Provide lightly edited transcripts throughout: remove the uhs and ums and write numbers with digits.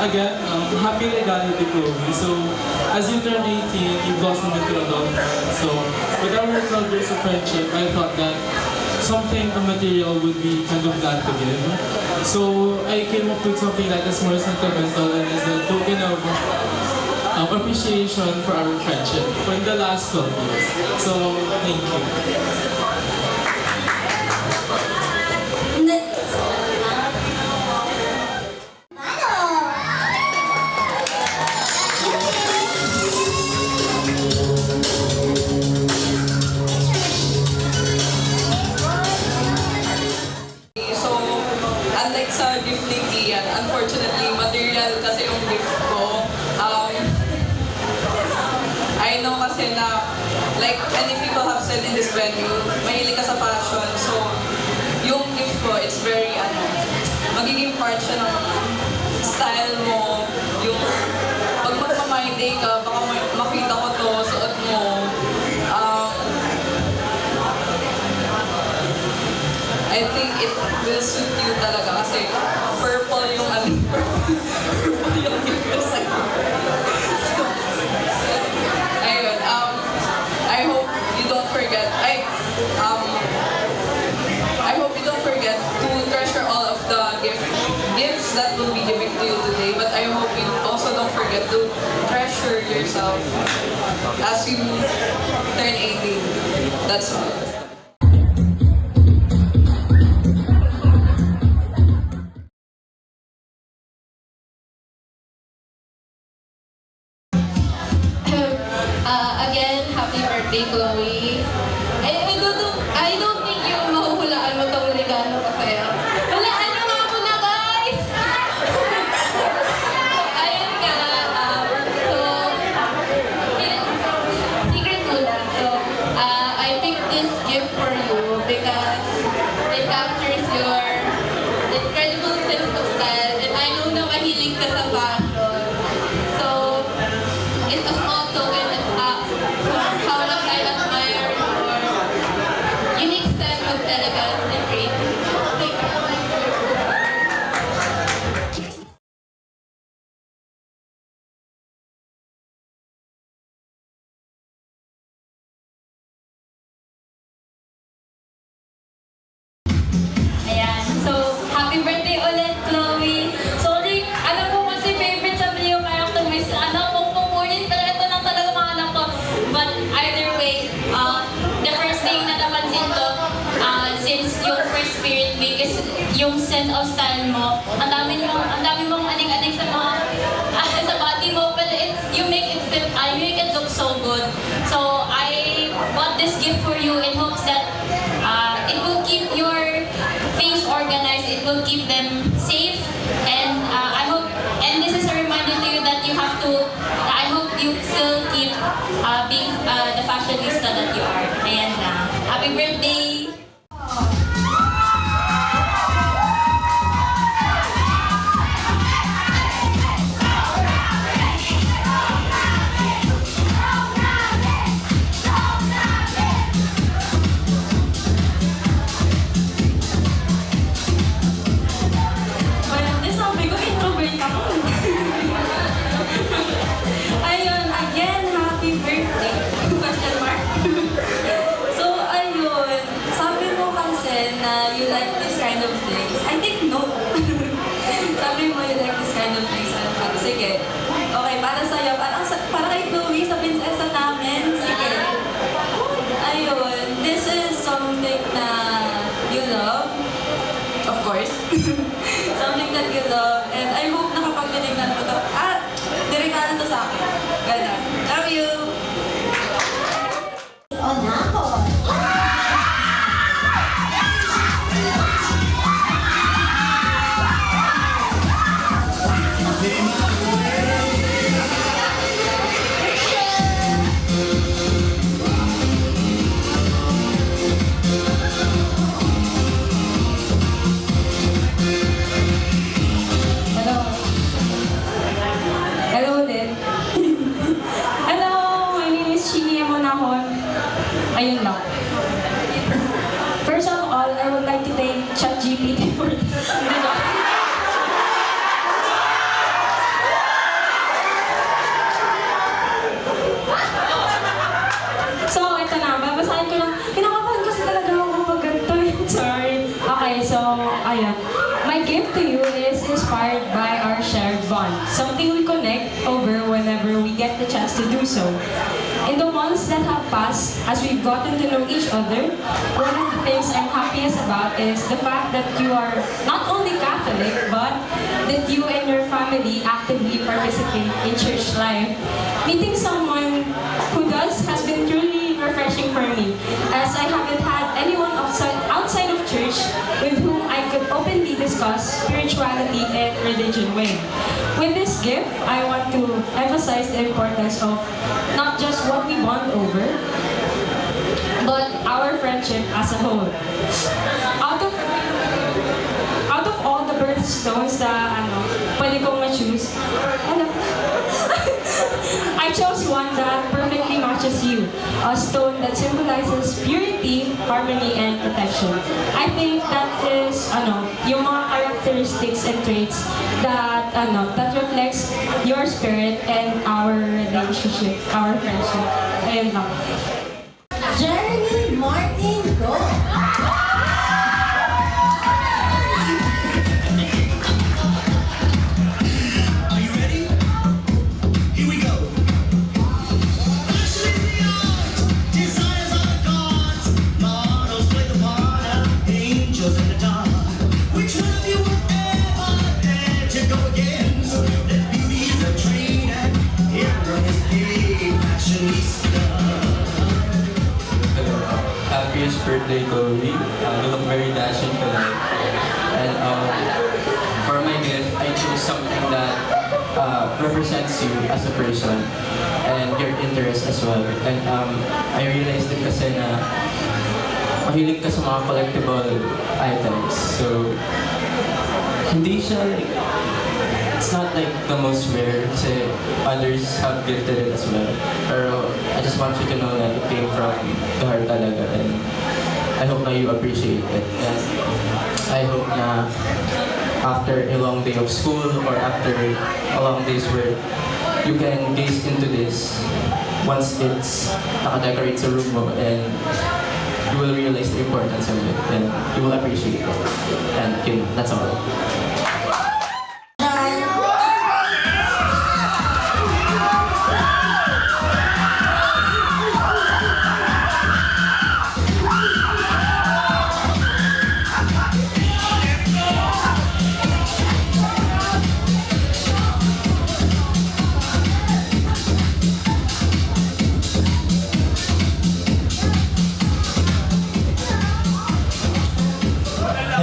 again, happy legality, Chloe. So, as you turn 18, you blossom into adulthood. So, with our 12 years of friendship, I thought that something material would be kind of glad to give. So, I came up with something that is more sentimental and is a token of appreciation for our friendship for the last 12 years. So, thank you. Unlike sa gift ni Kian, unfortunately, material kasi yung gift ko. I know kasi na, like many people have said in this venue, mahilig ka sa fashion. So, yung gift ko, it's very, magiging part siya ng style mo. Yung, pag magmamay day ka, baka makita ko to, suot mo. I think it will suit you talaga kasi purple yung purple yung gift ko sa'yo. So, ayun, I hope you don't forget, I hope you don't forget to treasure all of the gifts that will be given to you today, but I hope you also don't forget to treasure yourself as you turn 18. That's all. Again, happy birthday, Chloe. I don't think yung mahuhulaan mo tong regalo ko sa'yo. Hulaan nyo nga muna, guys! Ayun nga, secret muna. So, I picked this gift for you because it captures your incredible sense of style, and I know na mahilig ka sa fashion. So, it's a small token how much I admire your unique sense of elegance and creativity. Ayan. So, happy birthday ulit, Chloe. Sorry, alam ko kasi favorite sa video kaya tumis, kung pumunin pero ito lang talaga mga anak ko. But either way, the first thing na napansin ko, since yung first spirit week is yung sense of style mo, ang dami mong aning-aning sa mga, sa body mo, but you make it look so good. So, I bought this gift for you in hopes that it will keep your things organized, it will keep them safe, and I hope, and this is a reminder to you that you have to, I hope you still keep being the fashionista that you are. Ayan na. Happy birthday! Ayun, again, happy birthday. Question mark? So, ayun, sabi mo kasi na you like this kind of things. I think no. Sabi mo you like this kind of things. Sige. Okay, para sa'yo, para kay Chloe, sa prinsesa namin. Sige. Ayun, this is something na you love. Of course. Something that you love. And I hope na kapag dinignan mo to, direkado to sa akin. Ganun. Love you! O na ako. Hello ulit. Hello, my name is Chini Amonahon. Ayun lang. First of all, I would like to thank ChatGPT for this. something we connect over whenever we get the chance to do so. In the months that have passed, as we've gotten to know each other, one of the things I'm happiest about is the fact that you are not only Catholic, but that you and your family actively participate in church life. Meeting someone who does has been truly refreshing for me, as I haven't had anyone outside of church with whom I could openly discuss spirituality and religion with. With this gift, I want to emphasize the importance of not just what we bond over, but our friendship as a whole. Out of all the birthstones na pwede kong ma-choose, I chose one that perfectly matches you, a stone that symbolizes purity, harmony, and protection. I think that is yung mga characteristics and traits that that reflects your spirit and our relationship, our friendship. Ayun lang. Jeremy Martin Go. Are you ready? Here we go. Passion is the art, desires are gods, mortals play the part of angels in the dark. Which one of you would ever dare to go against? That beauty is a dream and hero is the fashionista. Happiest birthday, Chloe. You look very dashing tonight. And for my gift, I chose something that represents you as a person and your interests as well. And I realized din kasi na mahilig ka sa mga collectible items. So, hindi siya it's not like the most rare kasi others have gifted it as well. Pero I just want you to know that it came from the heart talaga, and I hope na you appreciate it. And I hope na after a long day of school or after a long day's work, you can gaze into this once it's naka-decorate sa room mo, and you will realize the importance of it and you will appreciate it. And yun, that's all.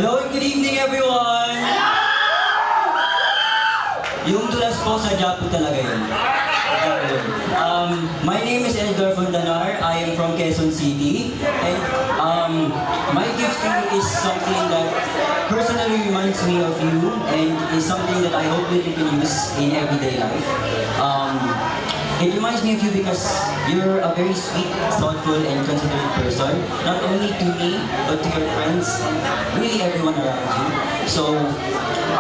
Hello and good evening, everyone! Yung tulas po, sadya po talaga yun. My name is Edgar Fondanar. I am from Quezon City. And my gift to you is something that personally reminds me of you and is something that I hope that you can use in everyday life. It reminds me of you because you're a very sweet, thoughtful, and considerate person, not only to me, but to your friends and really everyone around you. So,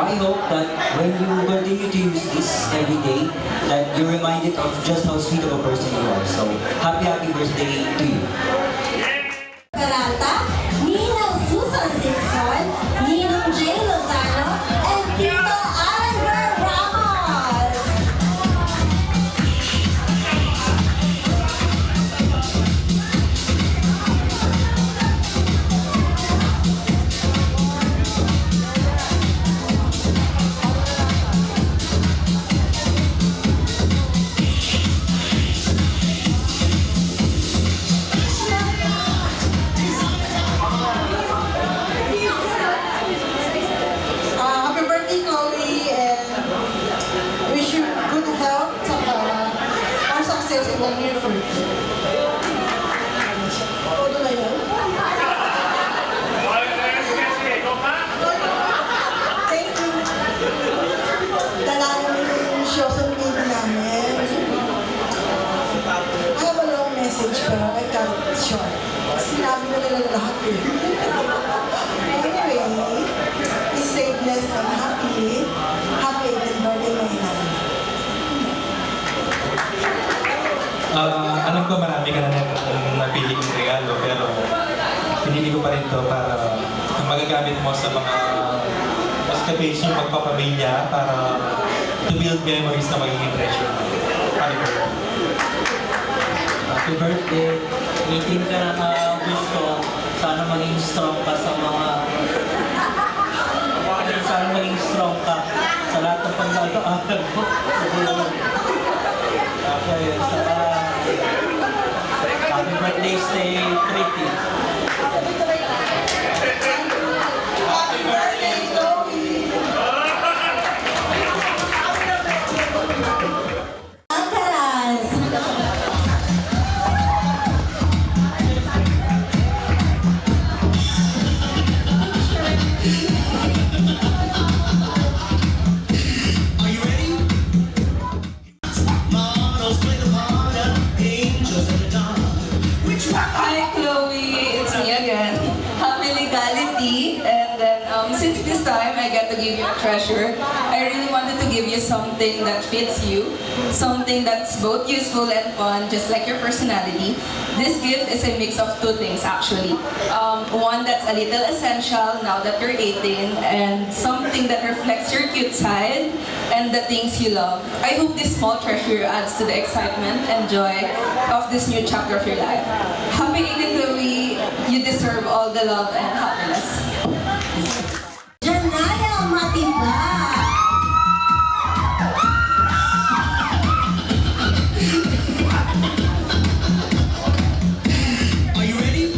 I hope that when you continue to use this every day, that you're reminded of just how sweet of a person you are. So, happy birthday to you. Peralta, Ninang Susan Simpson, Ninong J. Lozano, and Tito Oliver Ramos. Happy birthday, Chloe, and wish you good health and success in the near future. Todo na yun. Thank you. Dalawang yung social media namin. I have a long message, pero I cut it short. Sinabi na nila lahat eh. Anyway, stay blessed and happy. Happy 18th birthday, Maynard. Alam ko marami ka na napili kong regalo, pero pinili ko pa rin to para magagamit mo sa mga escapades yung magpapamilya, para to build memories na magiging treasure. Happy birthday. Happy birthday. 18 ka na wish ko. Sana maging strong ka sa mga... Sana maging strong ka sa lahat ng pag-aaral mo. Okay, saka... Happy birthday, stay pretty. Happy birthday, Chloe! Alcaraz. Are you ready? Models play the part of angels in the dark. Which one? Hi Chloe, it's me again. Happy legality, and then since this time I get to give you a treasure, I really wanted to give you something that fits you, something that's both useful and fun, just like your personality. This gift is a mix of two things actually. One that's a little essential now that you're 18, and something that reflects your cute side and the things you love. I hope this small treasure adds to the excitement and joy of this new chapter of your life. Happy 18, Chloe. You deserve all the love and happiness. Janaya Matiba. Are you ready?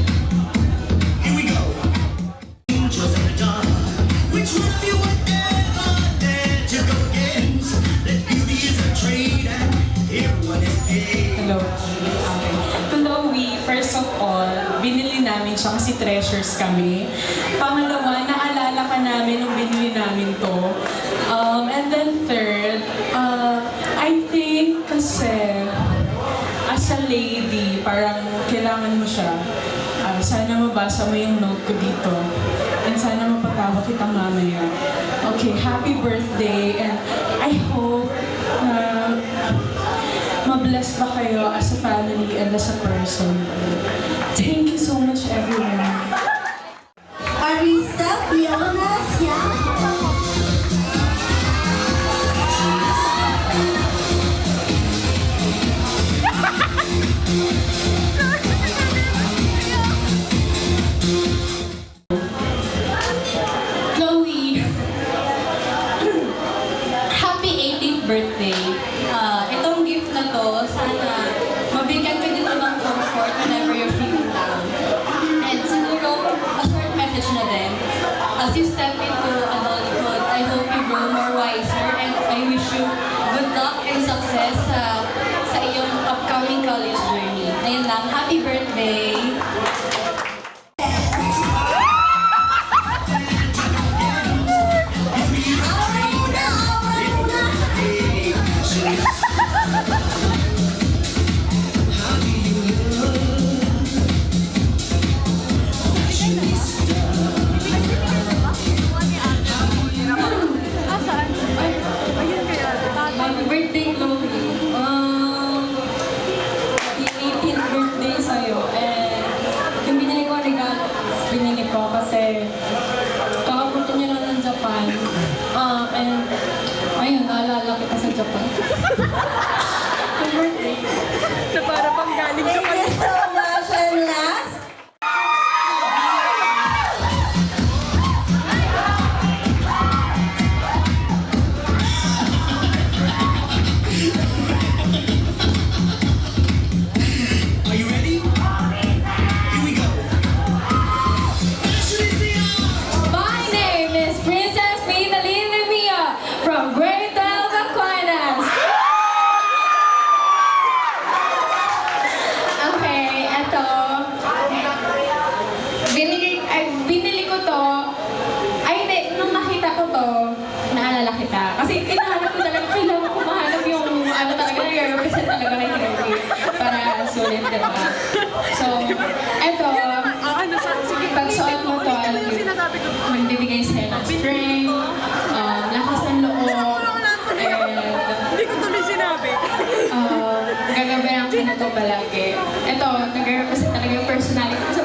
Here we go. Angels in the dark. Which one of you would ever dare to go against? That beauty is a trade and everyone is paid. Hello. Chloe, first of all, binili namin siya kasi treasures kami. Pangalawa, naalala ka namin nung binili namin to. And then third, I think kasi as a lady, parang kailangan mo siya. Sana mabasa mo yung note ko dito. And sana mapatawa kita mamaya. Okay, happy birthday, and I hope na mabless pa kayo as a family and as a person. Thank you so much, everyone. Arista Fiona Siamo. Chloe, happy 18th birthday. Itong gift na to, sana mabigyan ka dito ng comfort whenever you're feeling down. And siguro, a short message na din. As you step into adulthood, I hope you grow more wiser, and I wish you good luck and success sa iyong upcoming college journey. Ayun lang, happy birthday! Happy birthday, Chloe. Yung 18th birthday sa'yo. And yung binili ko regalo, binili ko kasi kakapunta niya lang ng Japan. And ayun, naalala kita sa Japan. Happy birthday. Thank you so much. And last, Are you ready? Here we go. Fashion is the art. My name is Princess Finalyn Lemia from Grade 12 Aquinas. Okay, eto. Binili ko to. Ay, hindi. Nung nakita ko to, naalala kita. Kasi inahanap ko talaga, kailangan ko mahanap yung ano talaga, nag-represent talaga kay Kirby. Para sulit, diba? So, eto. Pagsuot mo to, magbibigay sa'yo ng strength, lakas ng loob, and Hindi ko tuloy sinabi. gagabayan ka na to palagi. Ito, nag-represent talaga yung personality ko sa